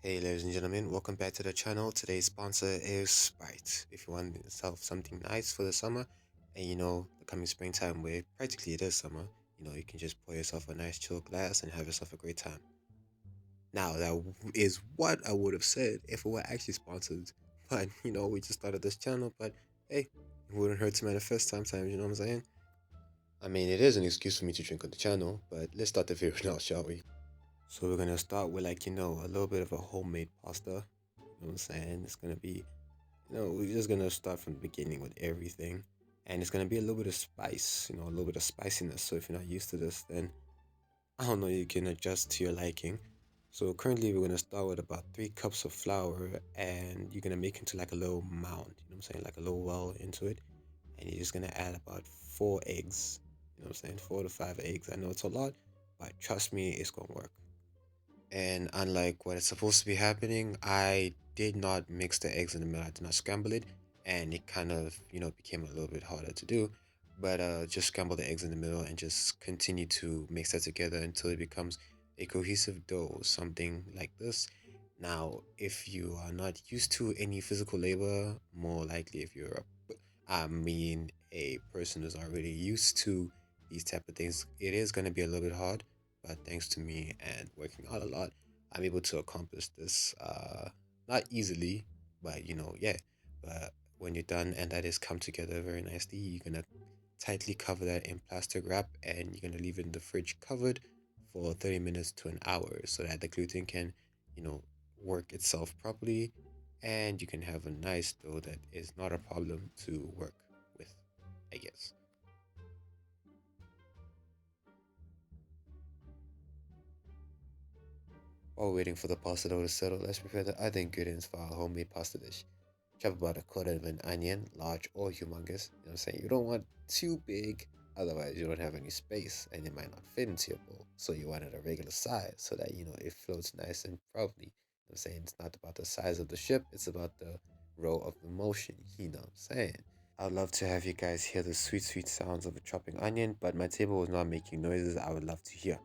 Hey ladies and gentlemen, welcome back to the channel. Today's sponsor is Sprite. If you want yourself something nice for the summer, and the coming springtime where practically it is summer, you can just pour yourself a nice chill glass and have yourself a great time. Now is what I would have said if it were actually sponsored, but we just started this channel. But hey, it wouldn't hurt to manifest sometimes. You know what I'm saying? I mean, it is an excuse for me to drink on the channel, but let's start the video now, shall we? So we're gonna start with a little bit of a homemade pasta. You know what I'm saying? It's gonna be, we're just gonna start from the beginning with everything. And it's gonna be a little bit of spice, a little bit of spiciness. So if you're not used to this, then I don't know, you can adjust to your liking. So currently we're gonna start with about 3 cups of flour and you're gonna make into like a little mound, you know what I'm saying? Like a little well into it. And you're just gonna add about 4 eggs. You know what I'm saying? 4 to 5 eggs. I know it's a lot, but trust me, it's gonna work. And unlike what is supposed to be happening, I did not mix the eggs in the middle. I did not scramble it, and it kind of, became a little bit harder to do. But just scramble the eggs in the middle and just continue to mix that together until it becomes a cohesive dough, something like this. Now, if you are not used to any physical labor, more likely if you're a person who's already used to these type of things, it is going to be a little bit hard, but thanks to me and working out a lot, I'm able to accomplish this not easily, but yeah. But when you're done and that is come together very nicely, you're gonna tightly cover that in plastic wrap and you're gonna leave it in the fridge covered for 30 minutes to an hour so that the gluten can, you know, work itself properly and you can have a nice dough that is not a problem to work with, I guess. While waiting for the pasta dough to settle, let's prepare the other ingredients for our homemade pasta dish. Chop about a quarter of an onion, large or humongous. You know what I'm saying? You don't want too big, otherwise you don't have any space and it might not fit into your bowl. So you want it a regular size so that it floats nice and properly. You know what I'm saying? It's not about the size of the ship, it's about the row of the motion. You know what I'm saying? I'd love to have you guys hear the sweet, sweet sounds of a chopping onion, but my table was not making noises I would love to hear.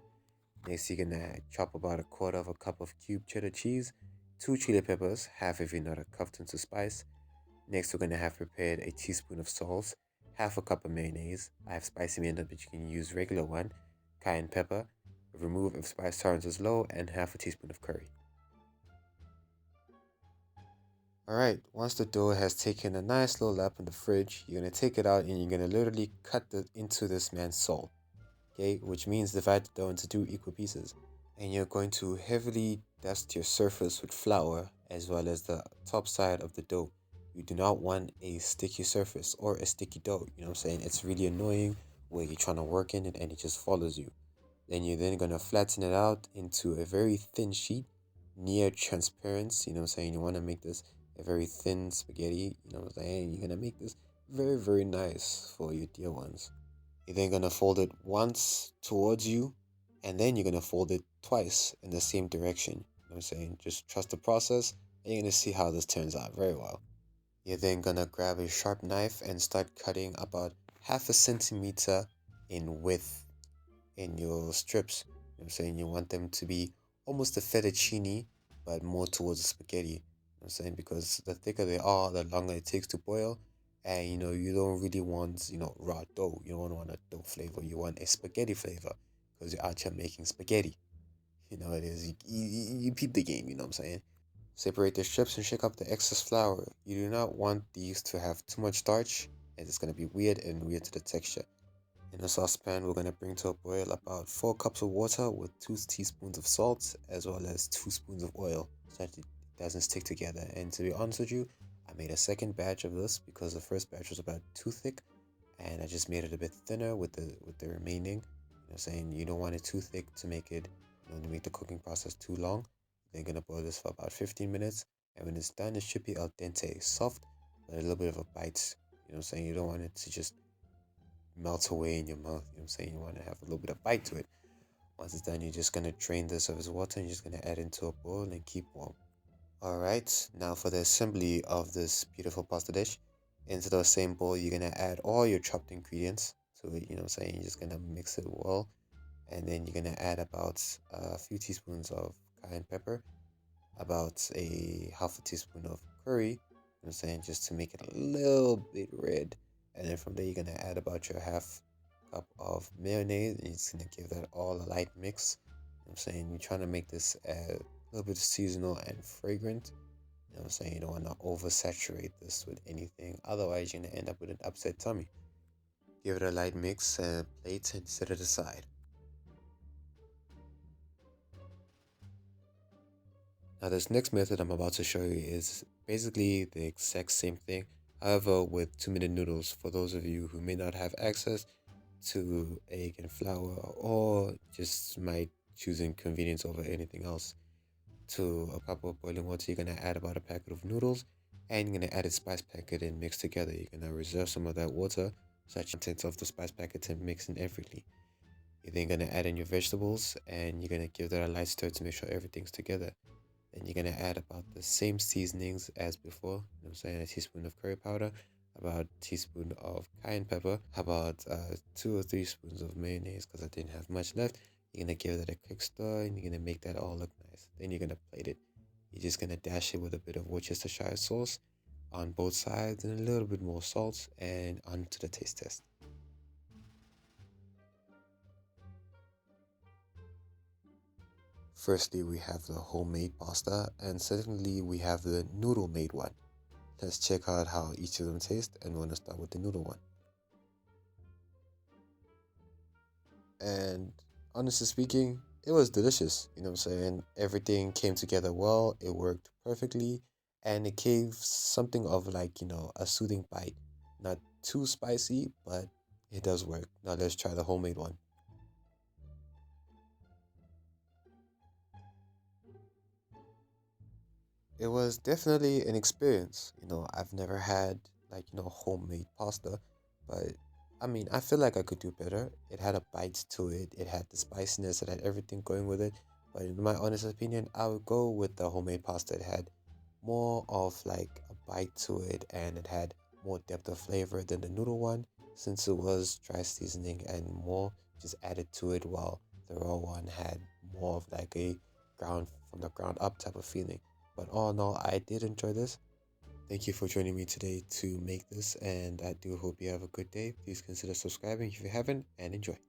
Next, you're gonna chop about a quarter of a cup of cubed cheddar cheese, 2 chili peppers, half if you're not accustomed to spice. Next, we're gonna have prepared a teaspoon of salt, half a cup of mayonnaise. I have spicy mayonnaise, but you can use regular one. Cayenne pepper. Remove if spice tolerance is low, and half a teaspoon of curry. Alright, once the dough has taken a nice little lap in the fridge, you're gonna take it out and you're gonna literally cut it into this man's soul. Okay, which means divide the dough into 2 equal pieces. And you're going to heavily dust your surface with flour as well as the top side of the dough. You do not want a sticky surface or a sticky dough. You know what I'm saying? It's really annoying where you're trying to work in it and it just follows you. Then you're then going to flatten it out into a very thin sheet, near transparent. You know what I'm saying? You want to make this a very thin spaghetti. You know what I'm saying? You're going to make this very, very nice for your dear ones. You're then going to fold it once towards you, and then you're going to fold it twice in the same direction. You know what I'm saying? Just trust the process, and you're going to see how this turns out very well. You're then going to grab a sharp knife and start cutting about half a centimeter in width in your strips. You know what I'm saying? You want them to be almost a fettuccine, but more towards a spaghetti. You know what I'm saying? Because the thicker they are, the longer it takes to boil. And you don't really want, raw dough. You don't want a dough flavor. You want a spaghetti flavor because you're out here making spaghetti. You know it is. You peep the game, you know what I'm saying? Separate the strips and shake up the excess flour. You do not want these to have too much starch, as it's going to be weird to the texture. In a saucepan, we're going to bring to a boil about 4 cups of water with 2 teaspoons of salt as well as 2 spoons of oil so that it doesn't stick together. And to be honest with you, I made a second batch of this because the first batch was about too thick and I just made it a bit thinner with the remaining. You know what I'm saying? You don't want it too thick to make it, to make the cooking process too long. Then gonna boil this for about 15 minutes and when it's done, it should be al dente, soft, but a little bit of a bite. You know what I'm saying? You don't want it to just melt away in your mouth. You know what I'm saying? You want to have a little bit of bite to it. Once it's done, you're just going to drain this of its water and you're just going to add into a bowl and keep warm. Alright, now for the assembly of this beautiful pasta dish. Into the same bowl, you're going to add all your chopped ingredients to it. You know what I'm saying? You're just going to mix it well. And then you're going to add about a few teaspoons of cayenne pepper, about a half a teaspoon of curry, you know what I'm saying, just to make it a little bit red. And then from there, you're gonna add about your half cup of mayonnaise, and you're just gonna give that all a light mix. You know what I'm saying, you're trying to make this a little bit seasonal and fragrant. You know what I'm saying, you don't want to oversaturate this with anything, otherwise, you're gonna end up with an upset tummy. Give it a light mix and plate and set it aside. Now, this next method I'm about to show you is basically the exact same thing, however, with 2-minute noodles for those of you who may not have access to egg and flour or just might choosing convenience over anything else. To a cup of boiling water, you're going to add about a packet of noodles and you're going to add a spice packet and mix together. You're going to reserve some of that water so that the contents of the spice packet to mix in everything. You're then going to add in your vegetables and you're going to give that a light stir to make sure everything's together. Then you're gonna add about the same seasonings as before. You know what I'm saying? A teaspoon of curry powder, about a teaspoon of cayenne pepper, about 2 or 3 spoons of mayonnaise because I didn't have much left. You're gonna give that a quick stir and you're gonna make that all look nice. Then you're gonna plate it. You're just gonna dash it with a bit of Worcestershire sauce on both sides and a little bit more salt and onto the taste test. Firstly, we have the homemade pasta, and secondly, we have the noodle made one. Let's check out how each of them taste, and we're gonna start with the noodle one. And honestly speaking, it was delicious. You know what I'm saying? Everything came together well, it worked perfectly, and it gave something of like, a soothing bite. Not too spicy, but it does work. Now let's try the homemade one. It was definitely an experience. I've never had like, homemade pasta, but I mean, I feel like I could do better. It had a bite to it, it had the spiciness, it had everything going with it. But in my honest opinion, I would go with the homemade pasta. It had more of like a bite to it and it had more depth of flavor than the noodle one since it was dry seasoning and more just added to it while the raw one had more of like a ground from the ground up type of feeling. But all in all, I did enjoy this. Thank you for joining me today to make this, and I do hope you have a good day. Please consider subscribing if you haven't, and enjoy.